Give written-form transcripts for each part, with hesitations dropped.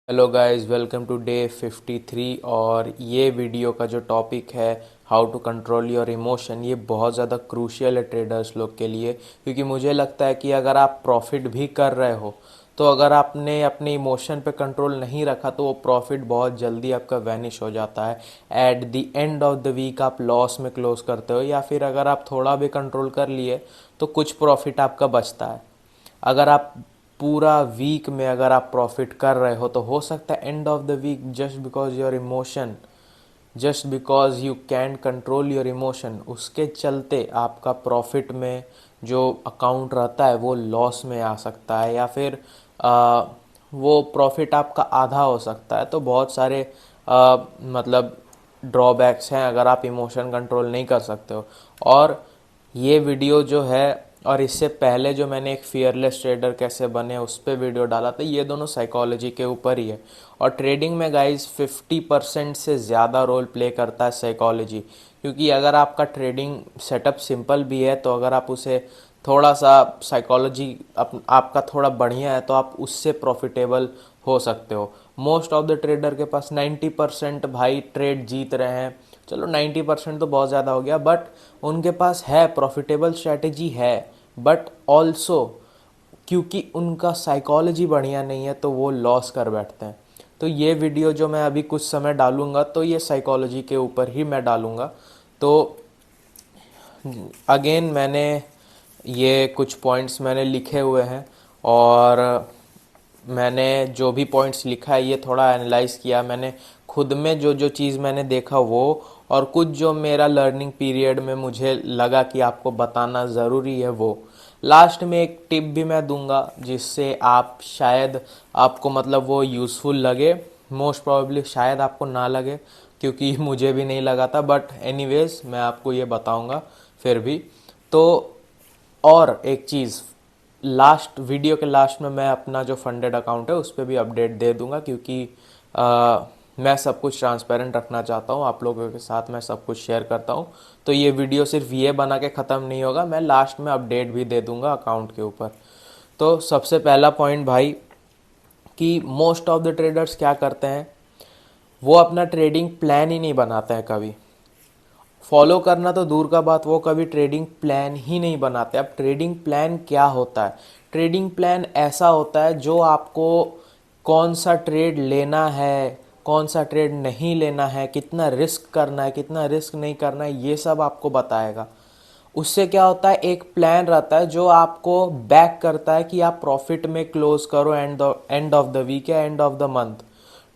Hello guys, welcome to day 53। और ये video का जो टॉपिक है how to control your emotion, ये बहुत ज़्यादा क्रूशियल है ट्रेडर्स लोग के लिए। क्योंकि मुझे लगता है कि अगर आप प्रॉफिट भी कर रहे हो तो अगर आपने अपने इमोशन पे कंट्रोल नहीं रखा तो वो प्रॉफिट बहुत जल्दी आपका वैनिश हो जाता है। At the end of the week आप लॉस में क्लोज करते हो, या फिर अगर आप थोड़ा भी कंट्रोल कर लिए तो कुछ प्रॉफिट आपका बचता है। अगर आप पूरा वीक में अगर आप प्रॉफिट कर रहे हो तो हो सकता है end of the week just because your emotion, just because you can control your emotion, उसके चलते आपका प्रॉफिट में जो अकाउंट रहता है वो लॉस में आ सकता है, या फिर वो प्रॉफिट आपका आधा हो सकता है। तो बहुत सारे मतलब ड्रॉबैक्स हैं अगर आप इमोशन कंट्रोल नहीं कर सकते हो। और ये वीडियो जो है, और इससे पहले जो मैंने एक फियरलेस ट्रेडर कैसे बने उस पर वीडियो डाला था, ये दोनों साइकोलॉजी के ऊपर ही है। और ट्रेडिंग में गाइस 50% से ज़्यादा रोल प्ले करता है साइकोलॉजी। क्योंकि अगर आपका ट्रेडिंग सेटअप सिंपल भी है तो अगर आप उसे थोड़ा सा साइकोलॉजी आपका थोड़ा बढ़िया है तो आप उससे प्रॉफिटेबल हो सकते हो। मोस्ट ऑफ द ट्रेडर के पास 90% भाई ट्रेड जीत रहे हैं। चलो 90% तो बहुत ज़्यादा हो गया, बट उनके पास है प्रॉफिटेबल स्ट्रैटेजी है, बट ऑल्सो क्योंकि उनका साइकोलॉजी बढ़िया नहीं है तो वो लॉस कर बैठते हैं। तो ये वीडियो जो मैं अभी कुछ समय डालूंगा तो ये साइकोलॉजी के ऊपर ही मैं डालूंगा। तो अगेन मैंने ये कुछ पॉइंट्स मैंने लिखे हुए हैं, और मैंने जो भी पॉइंट्स लिखा है ये थोड़ा एनालाइज किया मैंने खुद में, जो जो चीज़ मैंने देखा वो, और कुछ जो मेरा लर्निंग पीरियड में मुझे लगा कि आपको बताना ज़रूरी है वो। लास्ट में एक टिप भी मैं दूंगा जिससे आप शायद आपको मतलब वो यूज़फुल लगे। मोस्ट प्रोबेबली शायद आपको ना लगे क्योंकि मुझे भी नहीं लगा था, बट एनीवेज मैं आपको ये बताऊंगा फिर भी। तो और एक चीज़, लास्ट वीडियो के लास्ट में मैं अपना जो फंडेड अकाउंट है उस पर भी अपडेट दे दूंगा, क्योंकि मैं सब कुछ ट्रांसपेरेंट रखना चाहता हूँ, आप लोगों के साथ मैं सब कुछ शेयर करता हूँ। तो ये वीडियो सिर्फ ये बना के ख़त्म नहीं होगा, मैं लास्ट में अपडेट भी दे दूंगा अकाउंट के ऊपर। तो सबसे पहला पॉइंट भाई, कि मोस्ट ऑफ द ट्रेडर्स क्या करते हैं, वो अपना ट्रेडिंग प्लान ही नहीं बनाते हैं कभी। फॉलो करना तो दूर का बात, वो कभी ट्रेडिंग प्लान ही नहीं बनाते। अब ट्रेडिंग प्लान क्या होता है? ट्रेडिंग प्लान ऐसा होता है जो आपको कौन सा ट्रेड लेना है, कौन सा ट्रेड नहीं लेना है, कितना रिस्क करना है, कितना रिस्क नहीं करना है, ये सब आपको बताएगा। उससे क्या होता है, एक प्लान रहता है जो आपको बैक करता है कि आप प्रॉफिट में क्लोज करो एंड ऑफ द वीक या and of the month.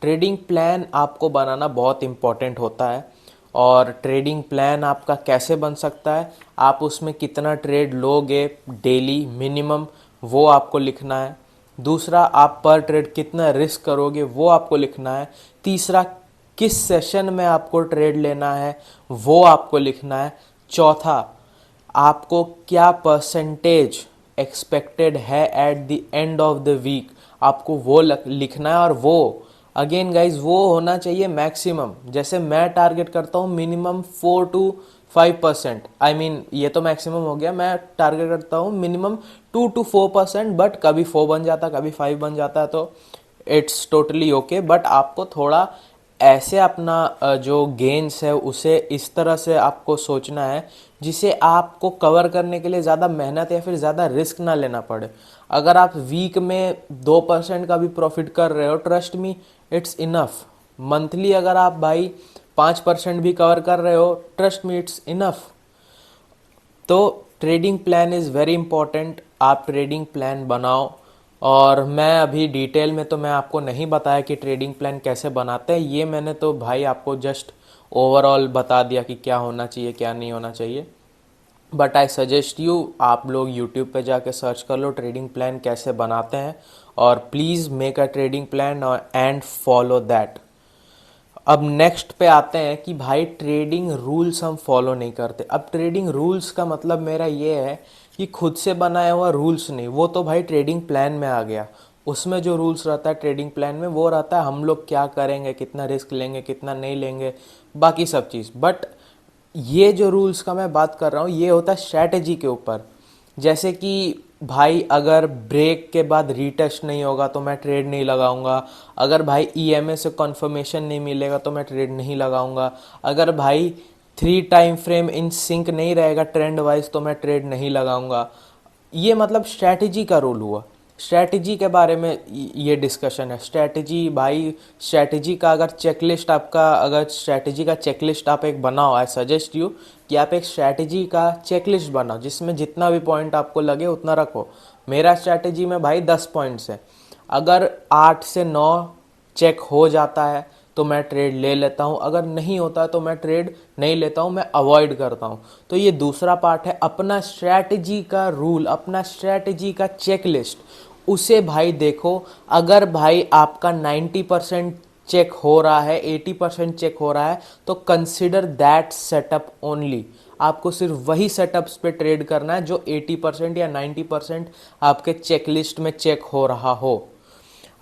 Trading plan आपको बनाना बहुत इंपॉर्टेंट होता है। और ट्रेडिंग प्लान आपका कैसे बन सकता है, आप उसमें कितना ट्रेड लोगे डेली मिनिमम, वो आपको लिखना है। दूसरा, आप पर ट्रेड कितना रिस्क करोगे वो आपको लिखना है। तीसरा, किस सेशन में आपको ट्रेड लेना है वो आपको लिखना है। चौथा, आपको क्या परसेंटेज एक्सपेक्टेड है at the end of the week, आपको वो लिखना है। और वो अगेन गाइज वो होना चाहिए मैक्सिमम। जैसे मैं टारगेट करता हूँ मिनिमम 4 to 5%, आई मीन ये तो मैक्सिमम हो गया, मैं टारगेट करता हूँ मिनिमम 2 to 4%, बट कभी 4 बन जाता कभी 5 बन जाता है, तो इट्स टोटली ओके। बट आपको थोड़ा ऐसे अपना जो गेन्स है उसे इस तरह से आपको सोचना है जिसे आपको कवर करने के लिए ज़्यादा मेहनत या फिर ज़्यादा रिस्क ना लेना पड़े। अगर आप वीक में 2% का भी प्रॉफिट कर रहे हो, trust me it's enough. Monthly अगर आप भाई 5% भी कवर कर रहे हो, ट्रस्ट मी इट्स इनफ। तो trading plan is very important, आप ट्रेडिंग प्लान बनाओ। और मैं अभी डिटेल में तो मैं आपको नहीं बताया कि ट्रेडिंग प्लान कैसे बनाते हैं, ये मैंने तो भाई आपको जस्ट ओवरऑल बता दिया कि क्या होना चाहिए क्या नहीं होना चाहिए। बट आई सजेस्ट यू, आप लोग यूट्यूब पे जाके सर्च कर लो ट्रेडिंग प्लान कैसे बनाते हैं, और please make a trading plan and follow that. अब नेक्स्ट पे आते हैं कि भाई ट्रेडिंग रूल्स हम फॉलो नहीं करते। अब ट्रेडिंग रूल्स का मतलब मेरा ये है कि खुद से बनाया हुआ रूल्स नहीं, वो तो भाई ट्रेडिंग प्लान में आ गया। उसमें जो रूल्स रहता है ट्रेडिंग प्लान में वो रहता है हम लोग क्या करेंगे, कितना रिस्क लेंगे, कितना नहीं लेंगे, बाकी सब चीज़। बट ये जो रूल्स का मैं बात कर रहा हूँ ये होता है स्ट्रैटेजी के ऊपर। जैसे कि भाई अगर ब्रेक के बाद रीटेस्ट नहीं होगा तो मैं ट्रेड नहीं लगाऊंगा। अगर भाई ईएमए से कंफर्मेशन नहीं मिलेगा तो मैं ट्रेड नहीं लगाऊंगा। अगर भाई 3 टाइम फ्रेम इन सिंक नहीं रहेगा ट्रेंड वाइज तो मैं ट्रेड नहीं लगाऊंगा। ये मतलब स्ट्रैटेजी का रोल हुआ। स्ट्रैटेजी के बारे में ये डिस्कशन है। स्ट्रैटेजी भाई, स्ट्रैटेजी का अगर चेकलिस्ट आपका, अगर स्ट्रैटेजी का चेकलिस्ट आप एक बनाओ, आई सजेस्ट यू कि आप एक स्ट्रैटेजी का चेकलिस्ट बनाओ जिसमें जितना भी पॉइंट आपको लगे उतना रखो। मेरा स्ट्रैटेजी में भाई 10 पॉइंट्स है। अगर 8 से 9 चेक हो जाता है तो मैं ट्रेड ले लेता हूँ, अगर नहीं होता है तो मैं ट्रेड नहीं लेता हूँ, मैं अवॉइड करता हूँ। तो ये दूसरा पार्ट है, अपना स्ट्रैटेजी का रूल, अपना स्ट्रैटेजी का चेकलिस्ट, उसे भाई देखो। अगर भाई आपका 90% चेक हो रहा है, 80% चेक हो रहा है तो कंसिडर दैट सेटअप ओनली। आपको सिर्फ वही सेटअप्स पे ट्रेड करना है जो 80% या 90% आपके चेकलिस्ट में चेक हो रहा हो।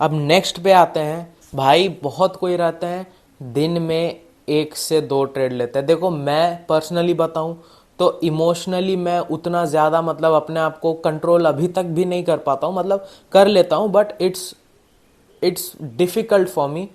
अब नेक्स्ट पे आते हैं। भाई बहुत कोई रहते हैं दिन में 1 से 2 ट्रेड लेते हैं। देखो मैं पर्सनली बताऊं तो इमोशनली मैं उतना ज़्यादा मतलब अपने आप को कंट्रोल अभी तक भी नहीं कर पाता हूं। मतलब कर लेता हूं but it's difficult for me.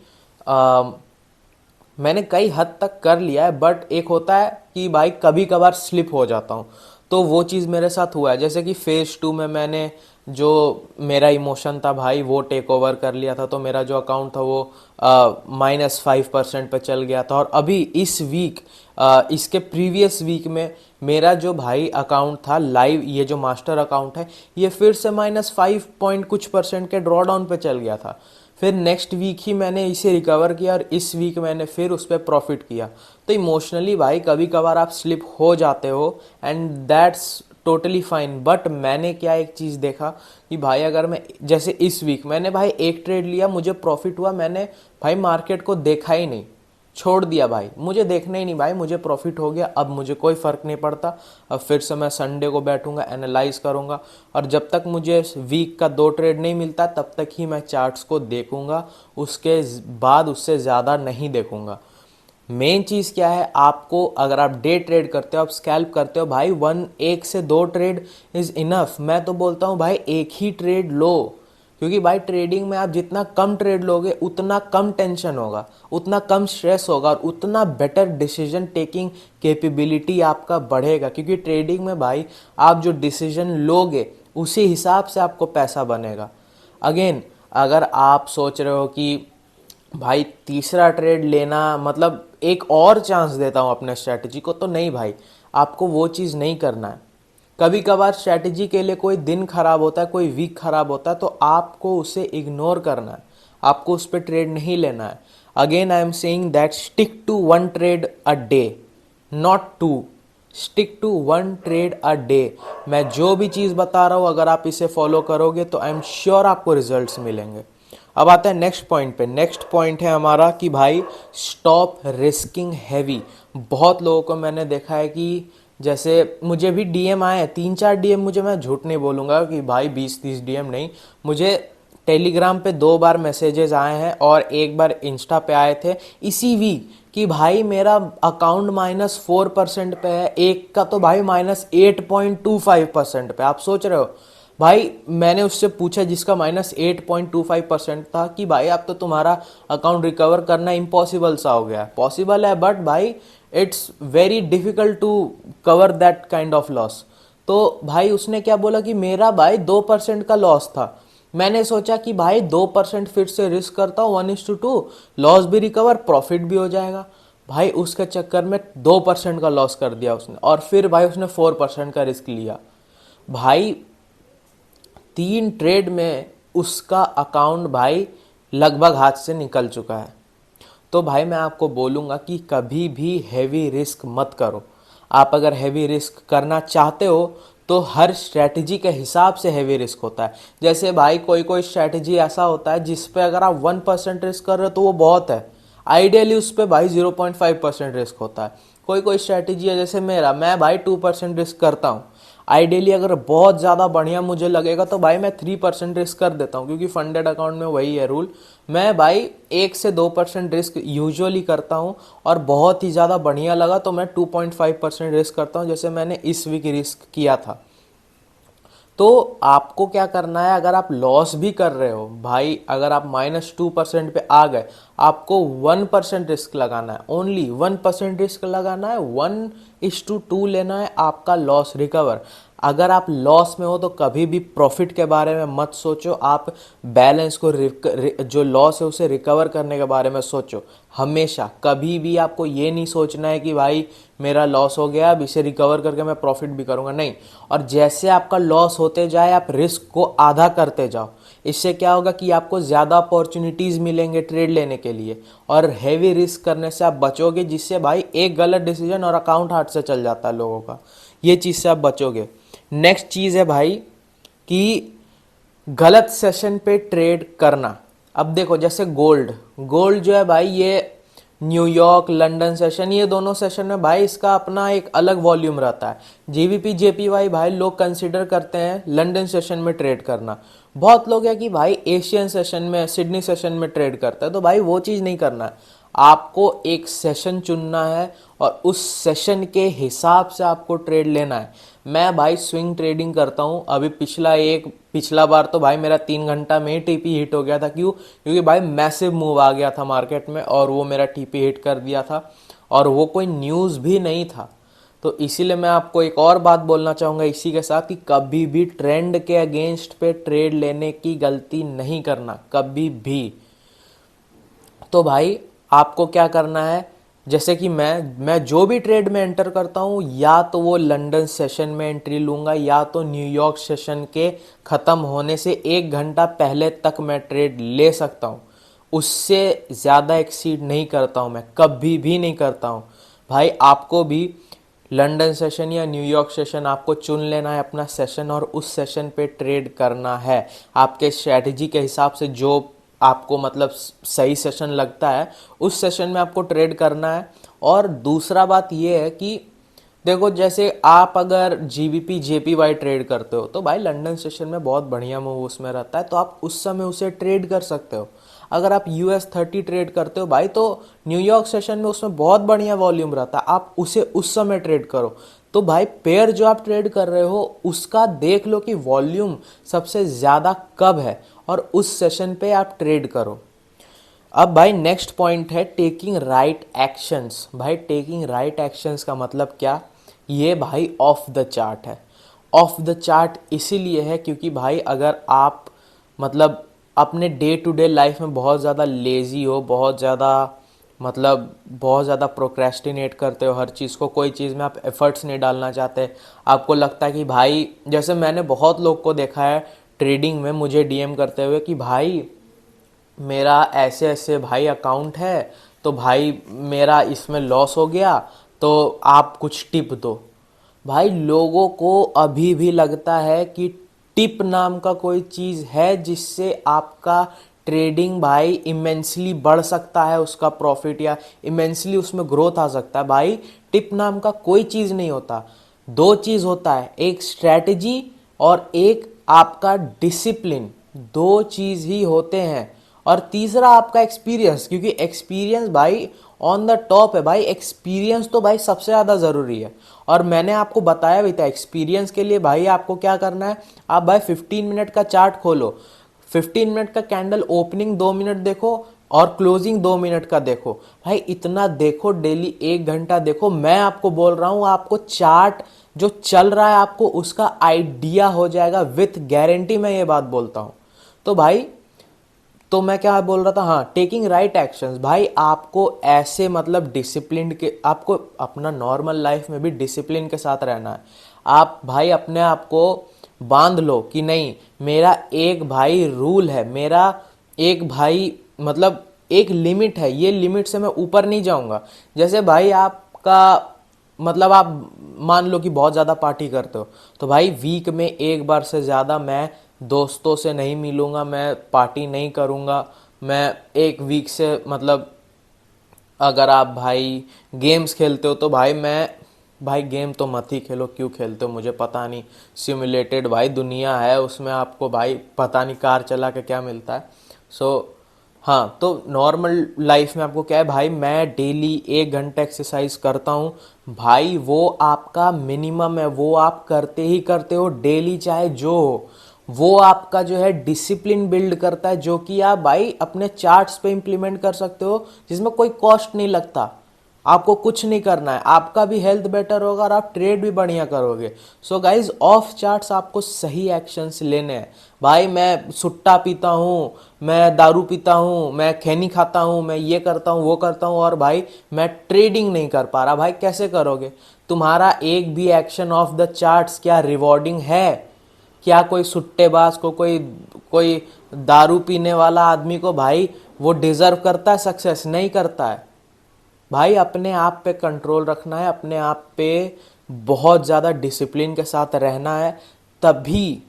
मैंने कई हद तक कर लिया है बट एक होता है कि भाई कभी कभार स्लिप हो जाता हूँ। तो वो चीज़ मेरे साथ हुआ है। जैसे कि फेज़ 2 में मैंने जो मेरा इमोशन था भाई वो टेक ओवर कर लिया था, तो मेरा जो अकाउंट था वो -5% पे चल गया था। और अभी इस वीक, इसके प्रीवियस वीक में मेरा जो भाई अकाउंट था लाइव, ये जो मास्टर अकाउंट है, ये फिर से -5 पॉइंट कुछ परसेंट के ड्रॉ डाउन पे चल गया था। फिर नेक्स्ट वीक ही मैंने इसे रिकवर किया और इस वीक मैंने फिर उस पर प्रॉफिट किया। तो इमोशनली भाई कभी कभार आप स्लिप हो जाते हो and that's totally fine. But मैंने क्या एक चीज़ देखा कि भाई अगर मैं, जैसे इस वीक मैंने भाई एक ट्रेड लिया, मुझे प्रॉफिट हुआ, मैंने भाई मार्केट को देखा ही नहीं, छोड़ दिया भाई, मुझे देखना ही नहीं भाई, मुझे प्रॉफिट हो गया, अब मुझे कोई फ़र्क नहीं पड़ता। अब फिर से मैं संडे को बैठूंगा, एनालाइज करूंगा और जब तक मुझे वीक का 2 ट्रेड नहीं मिलता तब तक ही मैं चार्ट्स को देखूंगा, उसके बाद उससे ज़्यादा नहीं देखूंगा। मेन चीज़ क्या है, आपको अगर आप डे ट्रेड करते हो, आप स्कैल्प करते हो भाई, 1 से 2 ट्रेड इज़ इनफ। मैं तो बोलता हूँ भाई एक ही ट्रेड लो, क्योंकि भाई ट्रेडिंग में आप जितना कम ट्रेड लोगे उतना कम टेंशन होगा, उतना कम स्ट्रेस होगा और उतना बेटर डिसीजन टेकिंग कैपेबिलिटी आपका बढ़ेगा। क्योंकि ट्रेडिंग में भाई आप जो डिसीजन लोगे उसी हिसाब से आपको पैसा बनेगा। अगेन अगर आप सोच रहे हो कि भाई तीसरा ट्रेड लेना मतलब एक और चांस देता हूँ अपने स्ट्रैटेजी को, तो नहीं भाई, आपको वो चीज़ नहीं करना है। कभी कभार स्ट्रैटेजी के लिए कोई दिन खराब होता है, कोई वीक खराब होता है, तो आपको उसे इग्नोर करना है, आपको उस पर ट्रेड नहीं लेना है। Again I am saying that stick to 1 trade a day, not 2, stick to 1 trade a day. मैं जो भी चीज़ बता रहा हूँ अगर आप इसे फॉलो करोगे तो आई एम श्योर आपको रिजल्ट्स मिलेंगे। अब आते हैं नेक्स्ट पॉइंट पे। नेक्स्ट पॉइंट है हमारा कि भाई स्टॉप रिस्किंग हैवी। बहुत लोगों को मैंने देखा है कि जैसे मुझे भी डीएम आए हैं, 3-4 डीएम, मुझे, मैं झूठ नहीं बोलूँगा कि भाई 20-30 डीएम नहीं, मुझे टेलीग्राम पे 2 बार मैसेजेस आए हैं और एक बार इंस्टा पे आए थे इसी वीक कि भाई मेरा अकाउंट -4% पे है, एक का तो भाई -8.25% पे। आप सोच रहे हो भाई, मैंने उससे पूछा जिसका -8.25% था कि भाई अब तो तुम्हारा अकाउंट रिकवर करना इम्पॉसिबल सा हो गया। पॉसिबल है बट भाई it's very difficult to cover that kind of loss. तो भाई उसने क्या बोला कि मेरा भाई 2% का लॉस था। मैंने सोचा कि भाई 2% फिर से रिस्क करता हूँ, 1:2, लॉस भी रिकवर, प्रॉफिट भी हो जाएगा। भाई उसके चक्कर में 2% का लॉस कर दिया उसने और फिर भाई उसने 4% का रिस्क लिया। भाई 3 ट्रेड में उसका अकाउंट भाई लगभग हाथ से निकल चुका है। तो भाई मैं आपको बोलूँगा कि कभी भी हैवी रिस्क मत करो। आप अगर हैवी रिस्क करना चाहते हो तो हर स्ट्रैटेजी के हिसाब से हैवी रिस्क होता है। जैसे भाई कोई कोई स्ट्रैटेजी ऐसा होता है जिस पे अगर आप 1% रिस्क कर रहे हो तो वो बहुत है, आइडियली उस पर भाई 0.5% रिस्क होता है। कोई कोई स्ट्रैटेजी है जैसे मैं भाई 2% रिस्क करता हूँ। आइडियली अगर बहुत ज़्यादा बढ़िया मुझे लगेगा तो भाई मैं 3% रिस्क कर देता हूँ, क्योंकि फंडेड अकाउंट में वही है रूल। मैं भाई 1 से 2% रिस्क यूजुअली करता हूँ और बहुत ही ज़्यादा बढ़िया लगा तो मैं 2.5% रिस्क करता हूँ, जैसे मैंने इस वीक रिस्क किया था। तो आपको क्या करना है, अगर आप लॉस भी कर रहे हो भाई, अगर आप -2% पे आ गए, आपको 1% रिस्क लगाना है, ओनली 1% रिस्क लगाना है, 1:2 लेना है आपका लॉस रिकवर। अगर आप लॉस में हो तो कभी भी प्रॉफिट के बारे में मत सोचो, आप बैलेंस को जो लॉस है उसे रिकवर करने के बारे में सोचो। हमेशा कभी भी आपको ये नहीं सोचना है कि भाई मेरा लॉस हो गया, अब इसे रिकवर करके मैं प्रॉफिट भी करूंगा, नहीं। और जैसे आपका लॉस होते जाए आप रिस्क को आधा करते जाओ। इससे क्या होगा कि आपको ज़्यादा अपॉर्चुनिटीज़ मिलेंगे ट्रेड लेने के लिए, और हैवी रिस्क करने से आप बचोगे, जिससे भाई एक गलत डिसीजन और अकाउंट हाथ से चल जाता है लोगों का, ये चीज़ से आप बचोगे। नेक्स्ट चीज़ है भाई कि गलत सेशन पे ट्रेड करना। अब देखो जैसे गोल्ड, गोल्ड जो है भाई, ये न्यूयॉर्क लंदन सेशन, ये दोनों सेशन में भाई इसका अपना एक अलग वॉल्यूम रहता है। जीबीपी जेपीवाई भाई लोग कंसिडर करते हैं लंदन सेशन में ट्रेड करना। बहुत लोग है कि भाई एशियन सेशन में, सिडनी सेशन में ट्रेड करता है, तो भाई वो चीज़ नहीं करना है। आपको एक सेशन चुनना है और उस सेशन के हिसाब से आपको ट्रेड लेना है। मैं भाई स्विंग ट्रेडिंग करता हूँ। अभी पिछला बार तो भाई मेरा 3 घंटा में ही टीपी हिट हो गया था। क्यों? क्योंकि भाई मैसिव मूव आ गया था मार्केट में और वो मेरा टीपी हिट कर दिया था, और वो कोई न्यूज़ भी नहीं था। तो इसीलिए मैं आपको एक और बात बोलना चाहूँगा इसी के साथ, कि कभी भी ट्रेंड के अगेंस्ट पे ट्रेड लेने की गलती नहीं करना, कभी भी। तो भाई आपको क्या करना है, जैसे कि मैं जो भी ट्रेड में एंटर करता हूँ, या तो वो लंदन सेशन में एंट्री लूंगा, या तो न्यूयॉर्क सेशन के ख़त्म होने से 1 घंटा पहले तक मैं ट्रेड ले सकता हूँ। उससे ज़्यादा एक्सीड नहीं करता हूँ, मैं कभी भी नहीं करता हूँ। भाई आपको भी लंदन सेशन या न्यूयॉर्क सेशन आपको चुन लेना है अपना सेशन, और उस सेशन पे ट्रेड करना है। आपके स्ट्रैटेजी के हिसाब से जो आपको मतलब सही सेशन लगता है, उस सेशन में आपको ट्रेड करना है। और दूसरा बात ये है कि देखो, जैसे आप अगर जीबीपी जेपीवाई ट्रेड करते हो तो भाई लंदन सेशन में बहुत बढ़िया मूव उसमें रहता है, तो आप उस समय उसे ट्रेड कर सकते हो। अगर आप US 30 ट्रेड करते हो भाई, तो न्यूयॉर्क सेशन में उसमें बहुत बढ़िया वॉल्यूम रहता है, आप उसे उस समय ट्रेड करो। तो भाई पेयर जो आप ट्रेड कर रहे हो उसका देख लो कि वॉल्यूम सबसे ज़्यादा कब है, और उस सेशन पे आप ट्रेड करो। अब भाई नेक्स्ट पॉइंट है टेकिंग राइट एक्शंस। भाई टेकिंग राइट एक्शंस का मतलब क्या? ये भाई ऑफ द चार्ट है। ऑफ द चार्ट इसीलिए है क्योंकि भाई अगर आप मतलब अपने डे टू डे लाइफ में बहुत ज़्यादा लेज़ी हो, बहुत ज़्यादा प्रोक्रेस्टिनेट करते हो, हर चीज़ को, कोई चीज़ में आप एफर्ट्स नहीं डालना चाहते, आपको लगता है कि भाई, जैसे मैंने बहुत लोग को देखा है ट्रेडिंग में मुझे डीएम करते हुए कि भाई मेरा ऐसे ऐसे भाई अकाउंट है, तो भाई मेरा इसमें लॉस हो गया, तो आप कुछ टिप दो। भाई लोगों को अभी भी लगता है कि टिप नाम का कोई चीज़ है जिससे आपका ट्रेडिंग भाई इमेंसली बढ़ सकता है, उसका प्रॉफिट या इमेंसली उसमें ग्रोथ आ सकता है। भाई टिप नाम का कोई चीज़ नहीं होता। दो चीज़ होता है, एक स्ट्रैटेजी और एक आपका डिसिप्लिन, दो चीज़ ही होते हैं। और तीसरा आपका एक्सपीरियंस, क्योंकि एक्सपीरियंस भाई ऑन द टॉप है। भाई एक्सपीरियंस तो भाई सबसे ज़्यादा ज़रूरी है। और मैंने आपको बताया भी था एक्सपीरियंस के लिए भाई आपको क्या करना है, आप भाई 15 मिनट का चार्ट खोलो, 15 मिनट का कैंडल ओपनिंग 2 मिनट देखो और क्लोजिंग 2 मिनट का देखो। भाई इतना देखो, डेली 1 घंटा देखो। मैं आपको बोल रहा हूँ, आपको चार्ट जो चल रहा है आपको उसका आइडिया हो जाएगा विथ गारंटी, मैं ये बात बोलता हूँ। तो भाई, तो मैं क्या बोल रहा था, हाँ, टेकिंग राइट एक्शंस। भाई आपको ऐसे मतलब डिसिप्लिन के, आपको अपना नॉर्मल लाइफ में भी डिसिप्लिन के साथ रहना है। आप भाई अपने आप को बांध लो कि नहीं, मेरा एक भाई रूल है, मेरा एक भाई मतलब एक लिमिट है, ये लिमिट से मैं ऊपर नहीं जाऊंगा। जैसे भाई आपका मतलब आप मान लो कि बहुत ज़्यादा पार्टी करते हो, तो भाई वीक में एक बार से ज़्यादा मैं दोस्तों से नहीं मिलूंगा, मैं पार्टी नहीं करूंगा। मैं एक वीक से मतलब अगर आप भाई गेम्स खेलते हो तो भाई गेम तो मत ही खेलो। क्यों खेलते हो मुझे पता नहीं, सिमुलेटेड भाई दुनिया है, उसमें आपको भाई पता नहीं कार चला के क्या मिलता है। सो हाँ, तो नॉर्मल लाइफ में आपको क्या है भाई, मैं डेली 1 घंटा एक्सरसाइज करता हूँ भाई, वो आपका मिनिमम है, वो आप करते ही करते हो डेली, चाहे जो हो। वो आपका जो है डिसिप्लिन बिल्ड करता है, जो कि आप भाई अपने चार्ट्स पे इंप्लीमेंट कर सकते हो, जिसमें कोई कॉस्ट नहीं लगता। आपको कुछ नहीं करना है, आपका भी हेल्थ बेटर होगा और आप ट्रेड भी बढ़िया करोगे। सो गाइज, ऑफ चार्ट्स आपको सही एक्शंस लेने हैं। भाई मैं सुट्टा पीता हूँ, मैं दारू पीता हूँ, मैं खैनी खाता हूँ, मैं ये करता हूँ वो करता हूँ, और भाई मैं ट्रेडिंग नहीं कर पा रहा, भाई कैसे करोगे? तुम्हारा एक भी एक्शन ऑफ द चार्ट्स क्या रिवॉर्डिंग है? क्या कोई सुट्टेबाज को, कोई कोई दारू पीने वाला आदमी को भाई वो डिजर्व करता है सक्सेस? नहीं करता है। भाई अपने आप पे कंट्रोल रखना है, अपने आप पे बहुत ज़्यादा डिसिप्लिन के साथ रहना है, तभी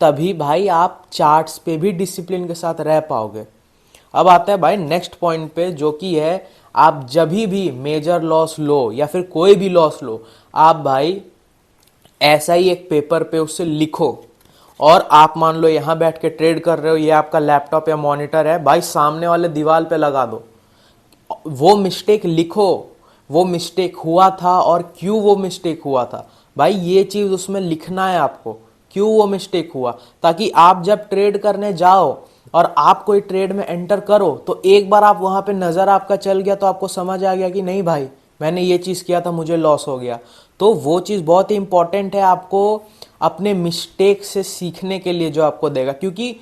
तभी भाई आप चार्ट्स पे भी डिसिप्लिन के साथ रह पाओगे। अब आता है भाई नेक्स्ट पॉइंट पे, जो कि है आप जब भी मेजर लॉस लो या फिर कोई भी लॉस लो, आप भाई ऐसा ही एक पेपर पे उससे लिखो। और आप मान लो यहाँ बैठ के ट्रेड कर रहे हो, ये आपका लैपटॉप या मॉनिटर है भाई, सामने वाले दीवार पे लगा दो, वो मिस्टेक लिखो, वो मिस्टेक हुआ था और क्यों वो मिस्टेक हुआ था। भाई ये चीज उसमें लिखना है आपको, क्यों वो मिस्टेक हुआ, ताकि आप जब ट्रेड करने जाओ और आप कोई ट्रेड में एंटर करो, तो एक बार आप वहां पे नजर आपका चल गया, तो आपको समझ आ गया कि नहीं भाई मैंने ये चीज किया था, मुझे लॉस हो गया। तो वो चीज बहुत ही इंपॉर्टेंट है आपको अपने मिस्टेक से सीखने के लिए, जो आपको देगा। क्योंकि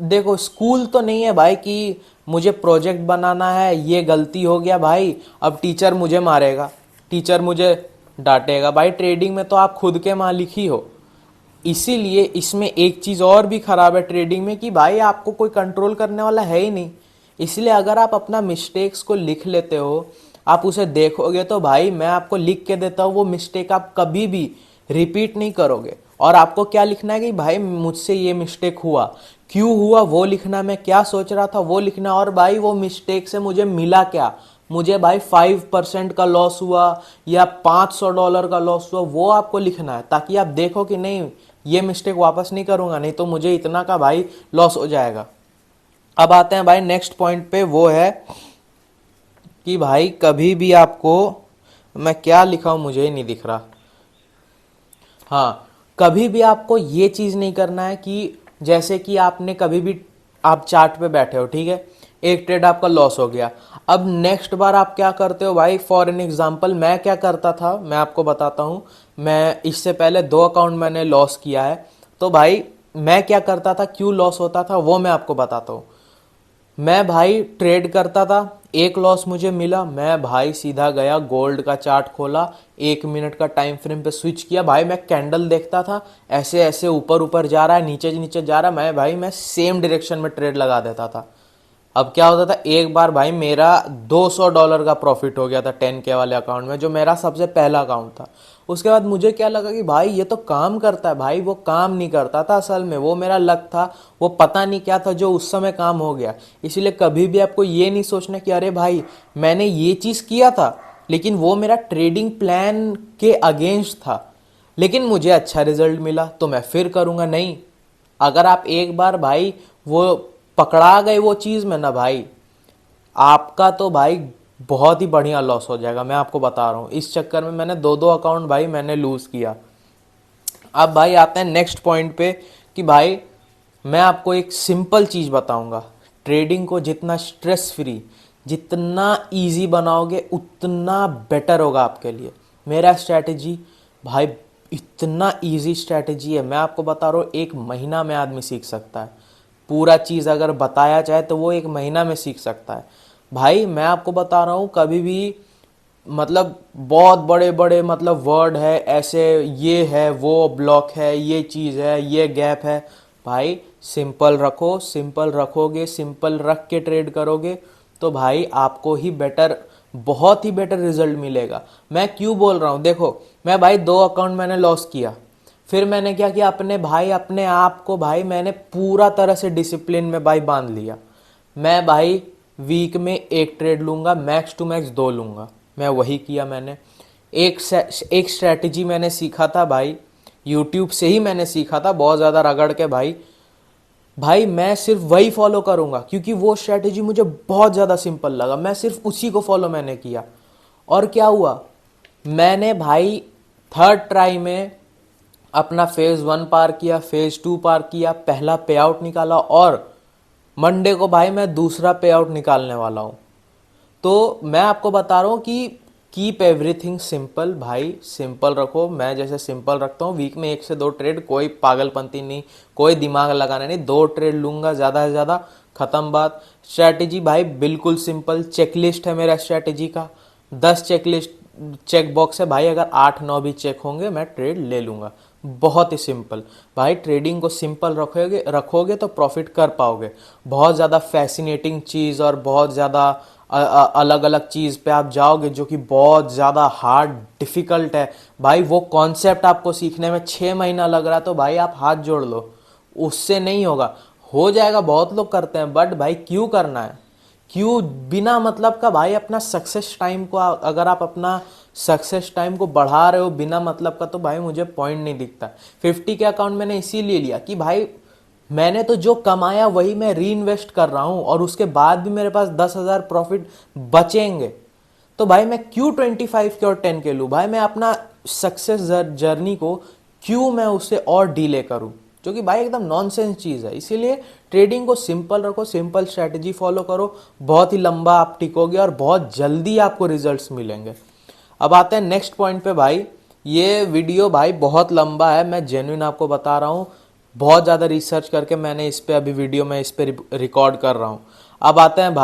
देखो, स्कूल तो नहीं है भाई कि मुझे प्रोजेक्ट बनाना है, ये गलती हो गया भाई, अब टीचर मुझे मारेगा, टीचर मुझे डांटेगा। भाई ट्रेडिंग में तो आप खुद के मालिक ही हो। इसीलिए इसमें एक चीज और भी खराब है ट्रेडिंग में, कि भाई आपको कोई कंट्रोल करने वाला है ही नहीं। इसलिए अगर आप अपना मिस्टेक्स को लिख लेते हो, आप उसे देखोगे, तो भाई मैं आपको लिख के देता हूँ, वो मिस्टेक आप कभी भी रिपीट नहीं करोगे। और आपको क्या लिखना है कि भाई मुझसे ये मिस्टेक हुआ, क्यों हुआ वो लिखना, मैं क्या सोच रहा था वो लिखना, और भाई वो मिस्टेक से मुझे मिला क्या। मुझे भाई 5% का लॉस हुआ या $500 का लॉस हुआ, वो आपको लिखना है, ताकि आप देखो कि नहीं ये मिस्टेक वापस नहीं करूंगा, नहीं तो मुझे इतना का भाई लॉस हो जाएगा। अब आते हैं भाई नेक्स्ट पॉइंट पे, वो है कि भाई कभी भी आपको, मैं क्या लिखा हूं मुझे ही नहीं दिख रहा, हाँ, कभी भी आपको ये चीज नहीं करना है कि जैसे कि आपने कभी भी, आप चार्ट पे बैठे हो, ठीक है, एक ट्रेड आपका लॉस हो गया, अब नेक्स्ट बार आप क्या करते हो भाई। फॉर एन एग्जांपल मैं क्या करता था, मैं आपको बताता हूँ। मैं इससे पहले 2 अकाउंट मैंने लॉस किया है, तो भाई मैं क्या करता था, क्यों लॉस होता था वो मैं आपको बताता हूँ। मैं भाई ट्रेड करता था, एक लॉस मुझे मिला, मैं भाई सीधा गया गोल्ड का चार्ट खोला, 1 मिनट का टाइम फ्रेम पे स्विच किया। भाई मैं कैंडल देखता था, ऐसे ऐसे ऊपर ऊपर जा रहा है, नीचे नीचे जा रहा है, मैं सेम डायरेक्शन में ट्रेड लगा देता था। अब क्या होता था, एक बार भाई मेरा $200 का प्रॉफिट हो गया था 10K वाले अकाउंट में, जो मेरा सबसे पहला अकाउंट था। उसके बाद मुझे क्या लगा कि भाई ये तो काम करता है। भाई वो काम नहीं करता था असल में, वो मेरा लक था, वो पता नहीं क्या था जो उस समय काम हो गया। इसीलिए कभी भी आपको ये नहीं सोचना कि अरे भाई मैंने ये चीज़ किया था, लेकिन वो मेरा ट्रेडिंग प्लान के अगेंस्ट था, लेकिन मुझे अच्छा रिजल्ट मिला तो मैं फिर करूँगा। नहीं, अगर आप एक बार भाई वो पकड़ा गए वो चीज में ना भाई, आपका तो भाई बहुत ही बढ़िया लॉस हो जाएगा, मैं आपको बता रहा हूँ। इस चक्कर में मैंने 2 अकाउंट भाई मैंने लूज किया। अब भाई आते हैं नेक्स्ट पॉइंट पे, कि भाई मैं आपको एक सिंपल चीज बताऊंगा। ट्रेडिंग को जितना स्ट्रेस फ्री, जितना इजी बनाओगे, उतना बेटर होगा आपके लिए। मेरा स्ट्रैटेजी भाई इतना इजी स्ट्रैटेजी है, मैं आपको बता रहा हूँ, 1 महीना में आदमी सीख सकता है। पूरा चीज़ अगर बताया जाए तो वो 1 महीना में सीख सकता है। भाई मैं आपको बता रहा हूँ, कभी भी मतलब बहुत बड़े बड़े मतलब वर्ड है ऐसे, ये है वो ब्लॉक है, ये चीज़ है, ये गैप है, भाई सिंपल रखो। सिंपल रखोगे, सिंपल रख के ट्रेड करोगे, तो भाई आपको ही बेटर, बहुत ही बेटर रिजल्ट मिलेगा। मैं क्यों बोल रहा हूँ, देखो मैं भाई 2 अकाउंट मैंने लॉस किया, फिर मैंने क्या किया, अपने भाई अपने आप को भाई मैंने पूरा तरह से डिसिप्लिन में भाई बांध लिया। मैं भाई वीक में एक ट्रेड लूंगा, मैक्स टू मैक्स 2 लूंगा। मैं वही किया मैंने। एक स्ट्रैटेजी मैंने सीखा था भाई, यूट्यूब से ही मैंने सीखा था, बहुत ज़्यादा रगड़ के भाई। भाई मैं सिर्फ वही फॉलो करूंगा क्योंकि वो स्ट्रैटेजी मुझे बहुत ज़्यादा सिंपल लगा, मैं सिर्फ उसी को फॉलो मैंने किया। और क्या हुआ, मैंने भाई थर्ड ट्राई में अपना फेज़ 1 पार किया, फेज़ 2 पार किया, पहला पे आउट निकाला और मंडे को भाई मैं दूसरा पे आउट निकालने वाला हूँ। तो मैं आपको बता रहा हूँ कि कीप एवरीथिंग सिंपल भाई, सिंपल रखो। मैं जैसे सिंपल रखता हूँ, वीक में 1 से 2 ट्रेड, कोई पागलपंती नहीं, कोई दिमाग लगाना नहीं, 2 ट्रेड लूंगा ज़्यादा से ज़्यादा, ख़त्म बात। स्ट्रैटेजी भाई बिल्कुल सिंपल, चेकलिस्ट है मेरा स्ट्रैटेजी का, 10 चेकलिस्ट चेक बॉक्स है भाई, अगर 8-9 भी चेक होंगे मैं ट्रेड ले लूँगा। बहुत ही सिंपल भाई, ट्रेडिंग को सिंपल रखोगे रखोगे तो प्रॉफिट कर पाओगे। बहुत ज़्यादा फैसिनेटिंग चीज़ और बहुत ज़्यादा अलग अलग चीज़ पे आप जाओगे जो कि बहुत ज़्यादा हार्ड डिफ़िकल्ट है भाई, वो कॉन्सेप्ट आपको सीखने में 6 महीना लग रहा है, तो भाई आप हाथ जोड़ लो, उससे नहीं होगा। हो जाएगा, बहुत लोग करते हैं, बट भाई क्यों करना है, क्यों बिना मतलब का भाई अपना सक्सेस टाइम को, अगर आप अपना सक्सेस टाइम को बढ़ा रहे हो बिना मतलब का, तो भाई मुझे पॉइंट नहीं दिखता। 50 के अकाउंट मैंने इसीलिए लिया कि भाई मैंने तो जो कमाया वही मैं री इन्वेस्ट कर रहा हूं और उसके बाद भी मेरे पास 10,000 प्रॉफिट बचेंगे, तो भाई मैं क्यों 25 के और 10 के लूँ भाई, मैं अपना सक्सेस जर्नी को क्यों मैं उससे और डीले करूँ, जो कि भाई एकदम नॉनसेंस चीज़ है। इसीलिए ट्रेडिंग को सिंपल रखो, सिंपल स्ट्रैटेजी फॉलो करो, बहुत ही लंबा आप टिकोगे और बहुत जल्दी आपको रिजल्ट्स मिलेंगे। अब आते हैं नेक्स्ट पॉइंट पे भाई। ये वीडियो भाई बहुत लंबा है, मैं जेन्युइन आपको बता रहा हूँ, बहुत ज़्यादा रिसर्च करके मैंने इस पे अभी वीडियो में इस पे रिकॉर्ड कर रहा हूँ। अब आते हैं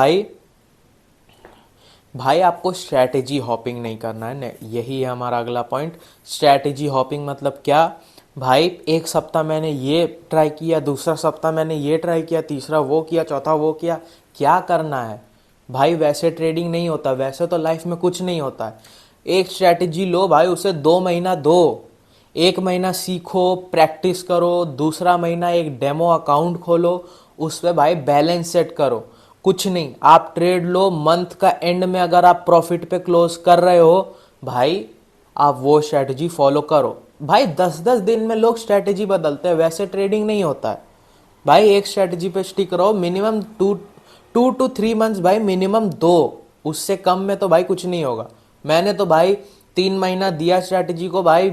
भाई, आपको स्ट्रैटेजी हॉपिंग नहीं करना है, यही है हमारा अगला पॉइंट। स्ट्रैटेजी हॉपिंग मतलब क्या भाई, एक सप्ताह मैंने ये ट्राई किया, दूसरा सप्ताह मैंने ये ट्राई किया, तीसरा वो किया, चौथा वो किया, क्या करना है भाई, वैसे ट्रेडिंग नहीं होता, वैसे तो लाइफ में कुछ नहीं होता है। एक स्ट्रैटेजी लो भाई, उसे 2 महीना दो, 1 महीना सीखो, प्रैक्टिस करो, दूसरा महीना एक डेमो अकाउंट खोलो, उस पर भाई बैलेंस सेट करो। कुछ नहीं, आप ट्रेड लो, मंथ का एंड में अगर आप प्रॉफिट पे क्लोज कर रहे हो भाई, आप वो स्ट्रैटेजी फॉलो करो। भाई 10-10 दिन में लोग स्ट्रैटेजी बदलते हैं, वैसे ट्रेडिंग नहीं होता है भाई। एक स्ट्रैटेजी पे स्टिक रहो, मिनिमम 2 to 3 मंथ्स भाई, मिनिमम दो, उससे कम में तो भाई कुछ नहीं होगा। मैंने तो भाई 3 महीना दिया स्ट्रैटेजी को भाई,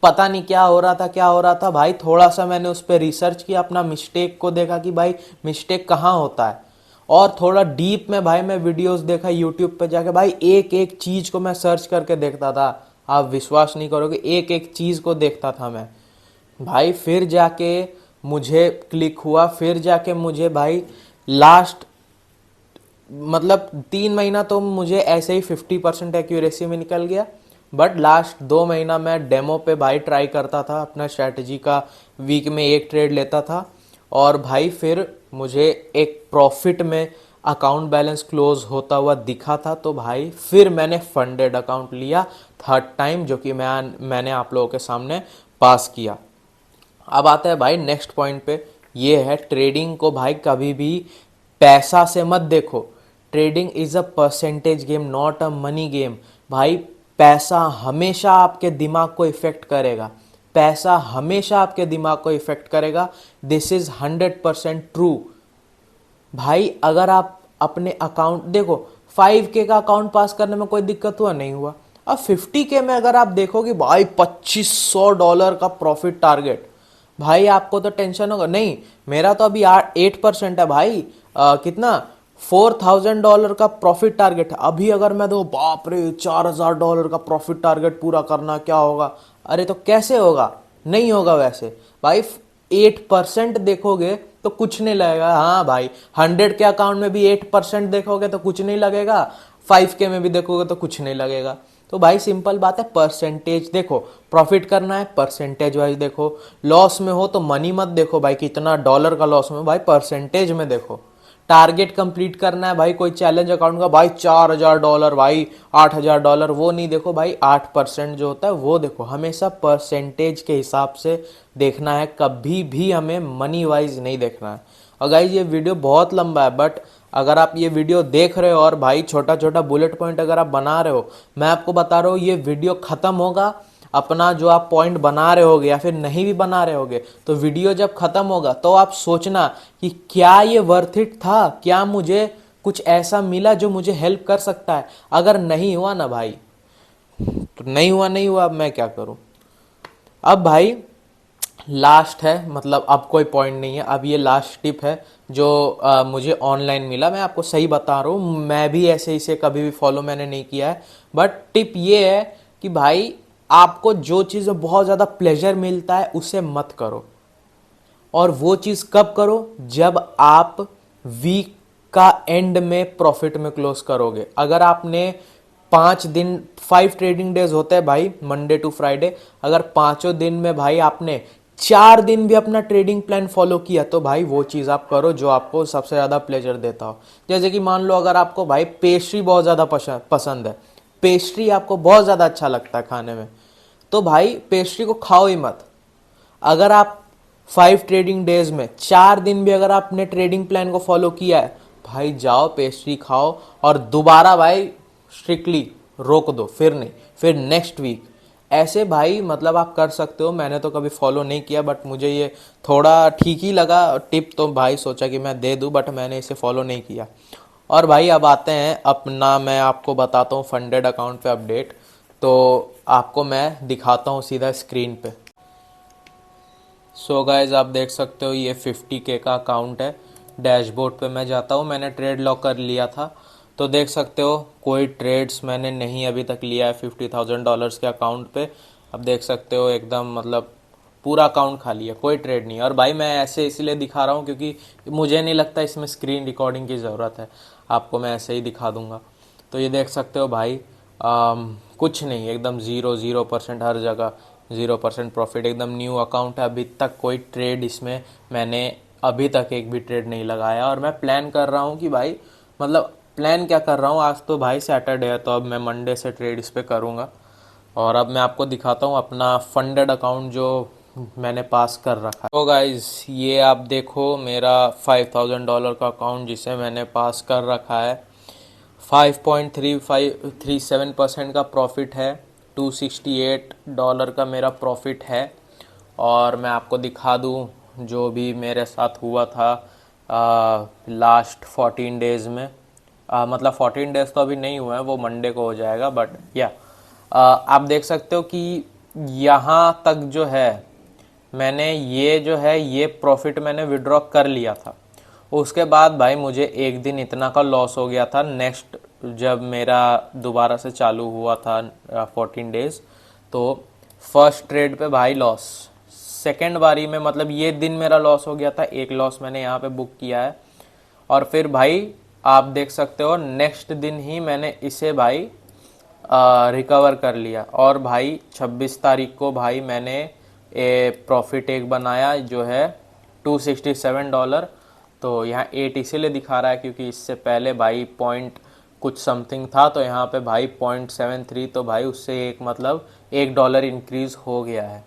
पता नहीं क्या हो रहा था, क्या हो रहा था भाई, थोड़ा सा मैंने उस पर रिसर्च किया, अपना मिस्टेक को देखा कि भाई मिस्टेक कहाँ होता है, और थोड़ा डीप में भाई मैं वीडियोस देखा यूट्यूब पे जाके भाई, एक एक चीज को मैं सर्च करके देखता था। आप विश्वास नहीं करोगे, एक एक चीज को देखता था मैं भाई, फिर जाके मुझे क्लिक हुआ, फिर जाके मुझे भाई लास्ट मतलब 3 महीना तो मुझे ऐसे ही 50% एक्यूरेसी में निकल गया, बट लास्ट 2 महीना मैं डेमो पे भाई ट्राई करता था अपना स्ट्रैटेजी का, वीक में एक ट्रेड लेता था, और भाई फिर मुझे एक प्रॉफिट में अकाउंट बैलेंस क्लोज होता हुआ दिखा था, तो भाई फिर मैंने फंडेड अकाउंट लिया थर्ड टाइम, जो कि मैंने आप लोगों के सामने पास किया। अब आता है भाई नेक्स्ट पॉइंट पे, ये है ट्रेडिंग को भाई कभी भी पैसा से मत देखो। Trading is a percentage game, not a money game. भाई पैसा हमेशा आपके दिमाग को इफेक्ट करेगा, पैसा हमेशा आपके दिमाग को इफेक्ट करेगा, दिस इज 100% ट्रू। भाई अगर आप अपने अकाउंट देखो, 5K का अकाउंट पास करने में कोई दिक्कत हुआ नहीं हुआ, अब 50K में अगर आप देखोगे भाई $2500 का प्रॉफिट टारगेट, भाई आपको तो टेंशन होगा, नहीं मेरा तो अभी 8% है भाई, कितना $4000 का प्रॉफिट टारगेट है। अभी अगर मैं दो, बाप रे $4000 का प्रॉफिट टारगेट पूरा करना क्या होगा, अरे तो कैसे होगा, नहीं होगा वैसे भाई। 8% देखोगे तो कुछ नहीं लगेगा, हाँ भाई 100 के अकाउंट में भी 8% देखोगे तो कुछ नहीं लगेगा, 5K में भी देखोगे तो कुछ नहीं लगेगा। तो भाई सिंपल बात है, परसेंटेज देखो, प्रॉफिट करना है परसेंटेज वाइज देखो, लॉस में हो तो मनी मत देखो भाई कितना डॉलर का लॉस में, भाई परसेंटेज में देखो। टारगेट कंप्लीट करना है भाई कोई चैलेंज अकाउंट का, भाई $4000 भाई $8000, वो नहीं देखो भाई, 8% जो होता है वो देखो, हमेशा परसेंटेज के हिसाब से देखना है, कभी भी हमें मनी वाइज नहीं देखना है। और गाइज ये वीडियो बहुत लंबा है, बट अगर आप ये वीडियो देख रहे हो और भाई छोटा छोटा बुलेट पॉइंट अगर आप बना रहे हो, मैं आपको बता रहा हूँ ये वीडियो खत्म होगा, अपना जो आप पॉइंट बना रहे होगे या फिर नहीं भी बना रहे होगे, तो वीडियो जब खत्म होगा तो आप सोचना कि क्या ये वर्थ इट था, क्या मुझे कुछ ऐसा मिला जो मुझे हेल्प कर सकता है। अगर नहीं हुआ ना भाई, तो नहीं हुआ नहीं हुआ, अब मैं क्या करूं। अब भाई लास्ट है, मतलब अब कोई पॉइंट नहीं है, अब ये लास्ट टिप है जो मुझे ऑनलाइन मिला। मैं आपको सही बता रहा हूँ, मैं भी ऐसे इसे कभी भी फॉलो मैंने नहीं किया है, बट टिप ये है कि भाई आपको जो चीज़ में बहुत ज़्यादा प्लेजर मिलता है उसे मत करो। और वो चीज़ कब करो, जब आप वीक का एंड में प्रॉफिट में क्लोज करोगे। अगर आपने 5 दिन, 5 ट्रेडिंग डेज होते हैं भाई, मंडे टू फ्राइडे, अगर पांचों दिन में भाई आपने 4 दिन भी अपना ट्रेडिंग प्लान फॉलो किया, तो भाई वो चीज़ आप करो जो आपको सबसे ज़्यादा प्लेजर देता हो। जैसे कि मान लो अगर आपको भाई पेस्ट्री बहुत ज़्यादा पसंद है, पेस्ट्री आपको बहुत ज़्यादा अच्छा लगता है खाने में, तो भाई पेस्ट्री को खाओ ही मत। अगर आप 5 ट्रेडिंग डेज में 4 दिन भी अगर आपने ट्रेडिंग प्लान को फॉलो किया है, भाई जाओ पेस्ट्री खाओ और दोबारा भाई स्ट्रिक्टली रोक दो, फिर नहीं, फिर नेक्स्ट वीक। ऐसे भाई मतलब आप कर सकते हो। मैंने तो कभी फॉलो नहीं किया, बट मुझे ये थोड़ा ठीक ही लगा टिप, तो भाई सोचा कि मैं दे दूं, बट मैंने इसे फॉलो नहीं किया। और भाई अब आते हैं अपना, मैं आपको बताता हूँ फंडेड अकाउंट पे अपडेट। तो आपको मैं दिखाता हूँ सीधा स्क्रीन पे। सो गाइज आप देख सकते हो ये 50K का अकाउंट है। डैशबोर्ड पे मैं जाता हूँ, मैंने ट्रेड लॉक कर लिया था, तो देख सकते हो कोई ट्रेड्स मैंने नहीं अभी तक लिया है $50,000 के अकाउंट पे। अब देख सकते हो एकदम मतलब पूरा अकाउंट खाली है, कोई ट्रेड नहीं है। और भाई मैं ऐसे इसलिए दिखा रहा हूँ क्योंकि मुझे नहीं लगता इसमें स्क्रीन रिकॉर्डिंग की ज़रूरत है, आपको मैं ऐसे ही दिखा दूंगा। तो ये देख सकते हो भाई कुछ नहीं, एकदम 0% हर जगह 0% प्रॉफिट, एकदम न्यू अकाउंट है। अभी तक कोई ट्रेड इसमें मैंने अभी तक एक भी ट्रेड नहीं लगाया। और मैं प्लान कर रहा हूँ कि भाई मतलब प्लान क्या कर रहा हूँ, आज तो भाई सैटरडे है, तो अब मैं मंडे से ट्रेड इस पर करूँगा। और अब मैं आपको दिखाता हूँ अपना फंडेड अकाउंट जो मैंने पास कर रखा है। तो गाइज ये आप देखो मेरा $5,000 का अकाउंट जिसे मैंने पास कर रखा है। 5.3537% का प्रॉफिट है, $268 का मेरा प्रॉफिट है। और मैं आपको दिखा दूँ जो भी मेरे साथ हुआ था लास्ट 14 डेज़ में। मतलब 14 डेज़ तो अभी नहीं हुआ है, वो मंडे को हो जाएगा, बट या आप देख सकते हो कि यहाँ तक जो है मैंने ये जो है ये प्रॉफिट मैंने विड्रॉ कर लिया था। उसके बाद भाई मुझे एक दिन इतना का लॉस हो गया था। नेक्स्ट जब मेरा दोबारा से चालू हुआ था 14 डेज़, तो फर्स्ट ट्रेड पे भाई लॉस, सेकेंड बारी में मतलब ये दिन मेरा लॉस हो गया था, एक लॉस मैंने यहाँ पे बुक किया है। और फिर भाई आप देख सकते हो नेक्स्ट दिन ही मैंने इसे भाई रिकवर कर लिया। और भाई 26 तारीख को भाई मैंने प्रॉफिट एक बनाया जो है $267। तो यहाँ 8 इसीलिए दिखा रहा है क्योंकि इससे पहले भाई पॉइंट कुछ समथिंग था, तो यहाँ पे भाई 0.73, तो भाई उससे एक मतलब $1 इंक्रीज हो गया है।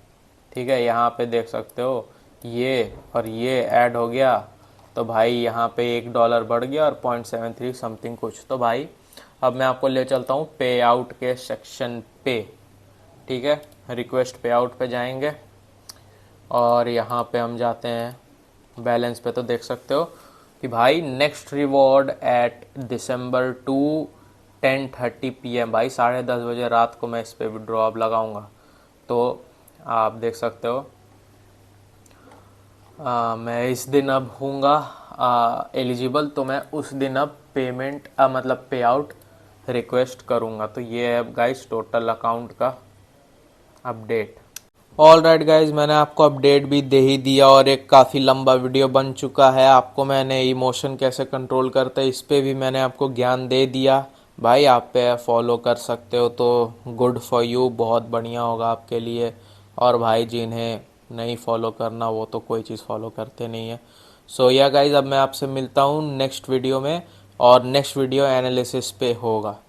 ठीक है, यहाँ पे देख सकते हो ये और ये ऐड हो गया, तो भाई यहाँ पे $1 बढ़ गया और 0.73 समथिंग कुछ। तो भाई अब मैं आपको ले चलता हूँ पे आउट के सेक्शन पे। ठीक है, रिक्वेस्ट पे आउट पे जाएंगे और यहाँ पे हम जाते हैं बैलेंस पे। तो देख सकते हो कि भाई नेक्स्ट रिवॉर्ड एट दिसंबर 10:30 PM, भाई 10:30 बजे रात को मैं इस पे विड्रॉ अब लगाऊंगा। तो आप देख सकते हो मैं इस दिन अब हूँगा एलिजिबल, तो मैं उस दिन अब पेमेंट मतलब पे आउट रिक्वेस्ट करूँगा। तो ये है गाइस टोटल अकाउंट का अपडेट। ऑल राइट गाइज, मैंने आपको अपडेट भी दे ही दिया और एक काफ़ी लंबा वीडियो बन चुका है। आपको मैंने इमोशन कैसे कंट्रोल करते हैं इस पे भी मैंने आपको ज्ञान दे दिया। भाई आप पे फॉलो कर सकते हो तो गुड फॉर यू, बहुत बढ़िया होगा आपके लिए। और भाई जिन्हें नहीं फॉलो करना वो तो कोई चीज़ फॉलो करते नहीं है। सो या गाइज, अब मैं आपसे मिलता हूँ नेक्स्ट वीडियो में, और नेक्स्ट वीडियो एनालिसिस पे होगा।